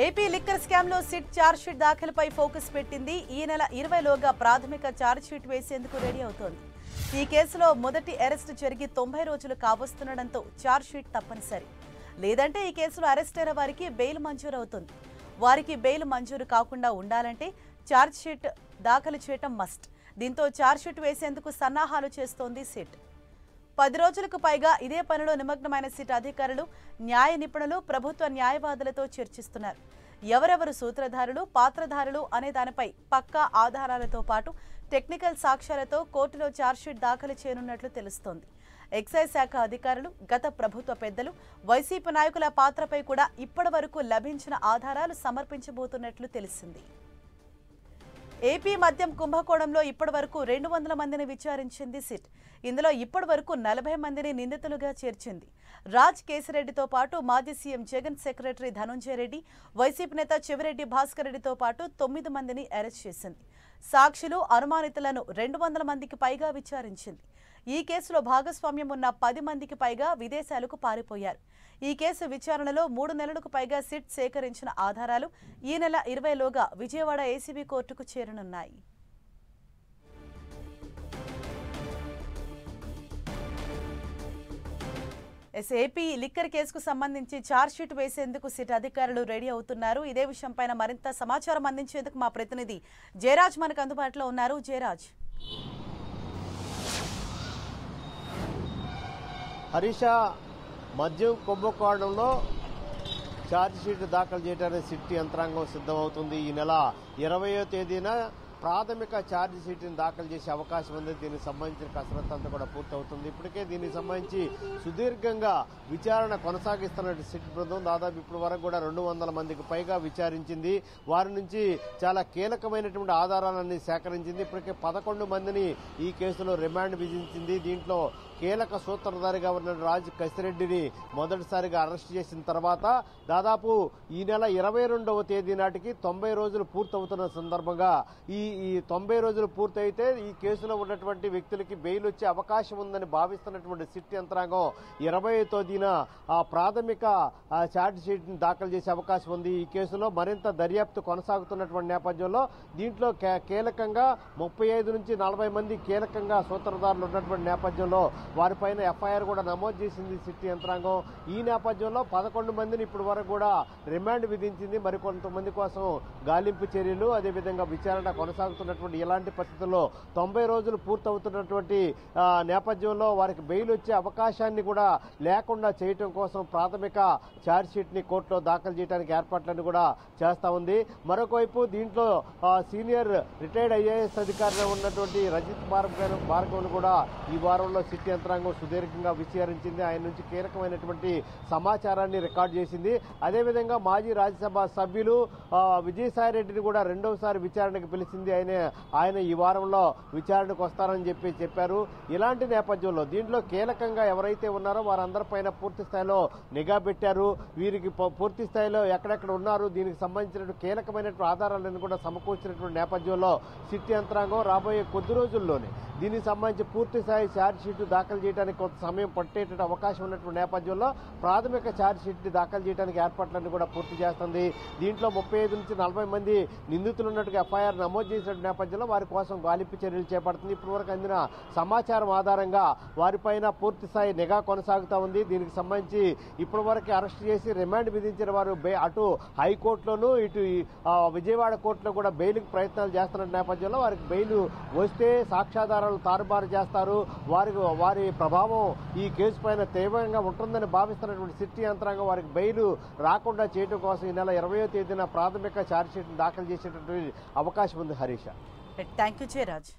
AP liquor scam లో SIT charge sheet దాఖలుపై focus పెట్టింది. ఈ నెల 20లోగా ప్రాథమిక చార్జ్ షీట్ వేసేందుకు రెడీ అవుతోంది. ఈ కేసులో మొదటి అరెస్టు జరిగి 90 రోజులు కావస్తుండటంతో చార్జ్ షీట్ తప్పనిసరి. లేదంటే ఈ కేసులో అరెస్ట్ అయిన వారికి బెయిల్ మంజూరు అవుతుంది. వారికి బెయిల్ మంజూరు కాకుండా ఉండాలంటే చార్జ్ షీట్ దాఖలు చేయటం మస్ట్. దీంతో చార్జ్ షీట్ వేసేందుకు సన్నాహాలు చేస్తోంది సిట్. 10 రోజులకు పైగా ఇదే పనిలో నిమగ్నమైన సిట్ అధికారులు, న్యాయ నిపుణులు, ప్రభుత్వ న్యాయవాదులతో చర్చిస్తున్నారు. ఎవరెవరు సూత్రధారులు, పాత్రధారులు అనే దానిపై పక్కా ఆధారాలతో పాటు టెక్నికల్ సాక్ష్యాలతో కోర్టులో ఛార్జ్షీట్ దాఖలు చేయనున్నట్లు తెలుస్తోంది. ఎక్సైజ్ శాఖ అధికారులు, గత ప్రభుత్వ పెద్దలు, వైసీపీ నాయకుల పాత్రపై కూడా ఇప్పటివరకు లభించిన ఆధారాలు సమర్పించబోతున్నట్లు తెలిసింది. ఏపీ మద్యం కుంభకోణంలో ఇప్పటివరకు 200 మందిని విచారించింది సిట్. ఇందులో ఇప్పటివరకు 40 మందిని నిందితులుగా చేర్చింది. రాజ్ కేసిరెడ్డితో పాటు మాజీ CM Jagan secretary Dhanunjaya Reddy, YCP నేత చెవిరెడ్డి భాస్కర్ రెడ్డితో పాటు 9 మందిని అరెస్ట్ చేసింది. సాక్షులు, అనుమానితులను 200 మందికి పైగా విచారించింది. ఈ కేసులో భాగస్వామ్యం ఉన్న 10 మందికి పైగా విదేశాలకు పారిపోయారు. ఈ కేసు విచారణలో 3 నెలలకు పైగా సిట్ సేకరించిన ఆధారాలు ఈ నెల 20లోగా విజయవాడ ఏసీబీ కోర్టుకు చేరనున్నాయి. ఏపీ లిక్కర్ కేసుకు సంబంధించి ఛార్జ్షీట్ వేసేందుకు సిట్ అధికారులు రెడీ అవుతున్నారు. ఇదే విషయంపైన మరింత సమాచారం అందించేందుకు మా ప్రతినిధి జయరాజ్ మనకు అందుబాటులో ఉన్నారు. జయరాజ్, హరీష, మద్యం కుంభకోణంలో ఛార్జ్షీట్ దాఖలు చేయడానికి సిట్ యంత్రాంగం సిద్ధమవుతుంది. ఈ నెల 20వ తేదీన ప్రాథమిక ఛార్జ్ షీట్ని దాఖలు చేసే అవకాశం ఉంది. దీనికి సంబంధించిన కసరత్తు అంతా కూడా పూర్తవుతుంది. ఇప్పటికే దీనికి సంబంధించి సుదీర్ఘంగా విచారణ కొనసాగిస్తున్న సిట్ బృందం దాదాపు ఇప్పటి వరకు కూడా 200 మందికి పైగా విచారించింది. వారి నుంచి చాలా కీలకమైనటువంటి ఆధారాలన్నీ సేకరించింది. ఇప్పటికే 11 మందిని ఈ కేసులో రిమాండ్ విధించింది. దీంట్లో కీలక సూత్రధారిగా ఉన్న రాజ్ కసిరెడ్డిని మొదటిసారిగా అరెస్ట్ చేసిన తర్వాత దాదాపు ఈ నెల 22వ తేదీ నాటికి 90 రోజులు పూర్తవుతున్న సందర్భంగా ఈ 90 రోజులు పూర్తయితే ఈ కేసులో ఉన్నటువంటి వ్యక్తులకి బెయిల్ వచ్చే అవకాశం ఉందని భావిస్తున్నటువంటి సిట్ యంత్రాంగం 20వ తేదీన ఆ ప్రాథమిక ఛార్జ్ షీట్ ని దాఖలు చేసే అవకాశం ఉంది. ఈ కేసులో మరింత దర్యాప్తు కొనసాగుతున్నటువంటి నేపథ్యంలో దీంట్లో కీలకంగా 35 నుంచి 40 మంది కీలకంగా సూత్రధారులు ఉన్నటువంటి నేపథ్యంలో వారిపైన ఎఫ్ఐఆర్ కూడా నమోదు చేసింది సిట్ యంత్రాంగం. ఈ నేపథ్యంలో 11 మందిని ఇప్పటి వరకు కూడా రిమాండ్ విధించింది. మరికొంతమంది కోసం గాలింపు చర్యలు, అదేవిధంగా విచారణ కొనసాగుతున్నటువంటి ఇలాంటి పరిస్థితుల్లో 90 రోజులు పూర్తవుతున్నటువంటి నేపథ్యంలో వారికి బెయిల్ వచ్చే అవకాశాన్ని కూడా లేకుండా చేయటం కోసం ప్రాథమిక ఛార్జ్ షీట్ ని కోర్టులో దాఖలు చేయడానికి ఏర్పాట్లను కూడా చేస్తా ఉంది. మరొకవైపు దీంట్లో సీనియర్ రిటైర్డ్ ఐఏఎస్ అధికారిగా ఉన్నటువంటి రజిత్ భార్గవ్ను కూడా ఈ వారంలో సిట్ యంత్రాంగం సుదీర్ఘంగా విచారించింది. ఆయన నుంచి కీలకమైనటువంటి సమాచారాన్ని రికార్డు చేసింది. అదేవిధంగా మాజీ రాజ్యసభ సభ్యులు విజయసాయిరెడ్డిని కూడా రెండవసారి విచారణకు పిలిచింది. ఆయన ఈ వారంలో విచారణకు వస్తారని చెప్పారు. ఇలాంటి నేపథ్యంలో దీంట్లో కీలకంగా ఎవరైతే ఉన్నారో వారందరిపైన పూర్తి స్థాయిలో నిఘా పెట్టారు. వీరికి పూర్తి స్థాయిలో ఎక్కడెక్కడ ఉన్నారు దీనికి సంబంధించిన కీలకమైనటువంటి ఆధారాలను కూడా సమకూర్చినటువంటి నేపథ్యంలో సిట్ యంత్రాంగం రాబోయే కొద్ది రోజుల్లోనే దీనికి సంబంధించి పూర్తి స్థాయి ఛార్జ్ షీట్ దాఖలు చేయడానికి కొంత సమయం పట్టేట అవకాశం ఉన్నటువంటి నేపథ్యంలో ప్రాథమిక ఛార్జ్ షీట్ ని దాఖలు చేయడానికి ఏర్పాట్లను కూడా పూర్తి చేస్తుంది. దీంట్లో 35 నుంచి 40 మంది నిందితులు ఉన్నట్టుగా ఎఫ్ఐఆర్ నమోదు చేసిన నేపథ్యంలో వారి కోసం గాలింపు చర్యలు చేపడుతుంది. ఇప్పటివరకు అందిన సమాచారం ఆధారంగా వారిపైన పూర్తి స్థాయి నిఘా కొనసాగుతా ఉంది. దీనికి సంబంధించి ఇప్పటివరకు అరెస్ట్ చేసి రిమాండ్ విధించిన వారు అటు హైకోర్టులోనూ ఇటు విజయవాడ కోర్టులో కూడా బెయిల్కి ప్రయత్నాలు చేస్తున్న నేపథ్యంలో వారికి బెయిల్ వస్తే సాక్ష్యాధారాలు తారుమారు చేస్తారు. వారి ప్రభావం ఈ కేసు పైన తీవ్రంగా ఉంటుందని భావిస్తున్నటువంటి సిట్ యంత్రాంగం వారికి బెయిల్ రాకుండా చేయడం కోసం ఈ నెల 20వ తేదీన ప్రాథమిక ఛార్జ్ షీట్ దాఖలు చేసేటటువంటి అవకాశం ఉంది. Harisha, thank you Jayaraj.